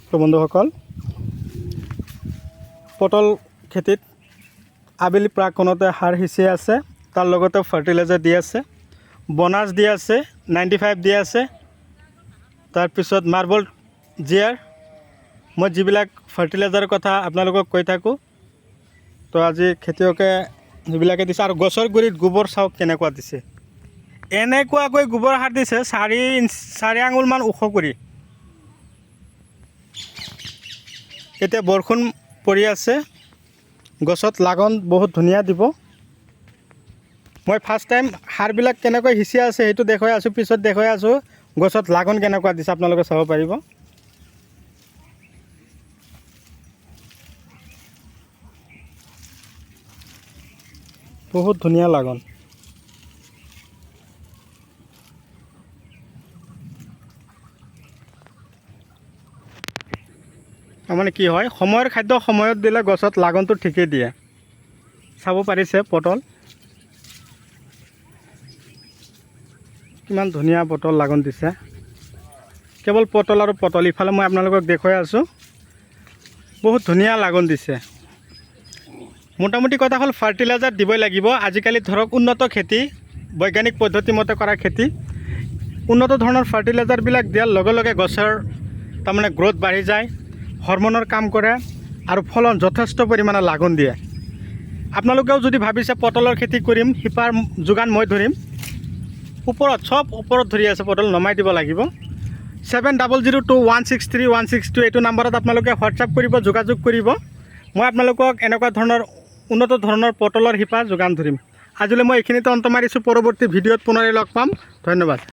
তো বন্ধুসকল, পটল খেতিত আবেলি প্ৰাকখনতে সাৰ সিঁচি আছে, তাৰ লগতে ফাৰ্টিলাইজাৰ দি আছে, বনাছ দি আছে, 95 দি আছে, তাৰপিছত মাৰ্বল জিয়াৰ। মই যিবিলাক ফাৰ্টিলাইজাৰৰ কথা আপোনালোকক কৈ থাকোঁ। তো আজি খেতিয়কে যিবিলাকে দিছে, আৰু গছৰ গুৰিত গোবৰ চাওক কেনেকুৱা দিছে। এনেকুৱাকৈ গোবৰ সাৰ দিছে 4 আঙুলমান ওখ কৰি। এতিয়া বৰষুণ পৰি আছে, গছত লাগন বহুত ধুনীয়া দিব। মই ফাৰ্ষ্ট টাইম সাৰবিলাক কেনেকৈ সিঁচি আছে সেইটো দেখুৱাই আছোঁ, পিছত দেখুৱাই আছোঁ গছত লাগন কেনেকুৱা দিছে, আপোনালোকে চাব পাৰিব। বহুত ধুনীয়া লাগন। তাৰমানে কি হয়, সময়ৰ খাদ্য সময়ত দিলে গছত লাগনটো ঠিকেই দিয়ে। চাব পাৰিছে পটল কিমান ধুনীয়া পটল লাগন দিছে। কেৱল পটল আৰু পটল, ইফালে মই আপোনালোকক দেখুৱাই আছোঁ বহুত ধুনীয়া লাগন দিছে। মোটামুটি কথা হ'ল ফাৰ্টিলাইজাৰ দিবই লাগিব। আজিকালি ধৰক উন্নত খেতি, বৈজ্ঞানিক পদ্ধতিমতে কৰা খেতি, উন্নত ধৰণৰ ফাৰ্টিলাইজাৰবিলাক দিয়াৰ লগে লগে গছৰ তাৰমানে গ্ৰ'থ বাঢ়ি যায়, হৰমনৰ কাম কৰে আৰু ফলন যথেষ্ট পৰিমাণে লাগন দিয়ে। আপোনালোকেও যদি ভাবিছে পটলৰ খেতি কৰিম, শিপাৰ যোগান মই ধৰিম, ওপৰত চব ওপৰত ধৰি আছে, পটল নমাই দিব লাগিব। 7002163162 এইটো নাম্বাৰত আপোনালোকে হোৱাটছআপ কৰিব, যোগাযোগ কৰিব। মই আপোনালোকক এনেকুৱা ধৰণৰ উন্নত ধৰণৰ পটলৰ শিপা যোগান ধৰিম। আজিলৈ মই এইখিনিতে অন্ত মাৰিছোঁ। পৰৱৰ্তী ভিডিঅ'ত পুনৰাই লগ পাম। ধন্যবাদ।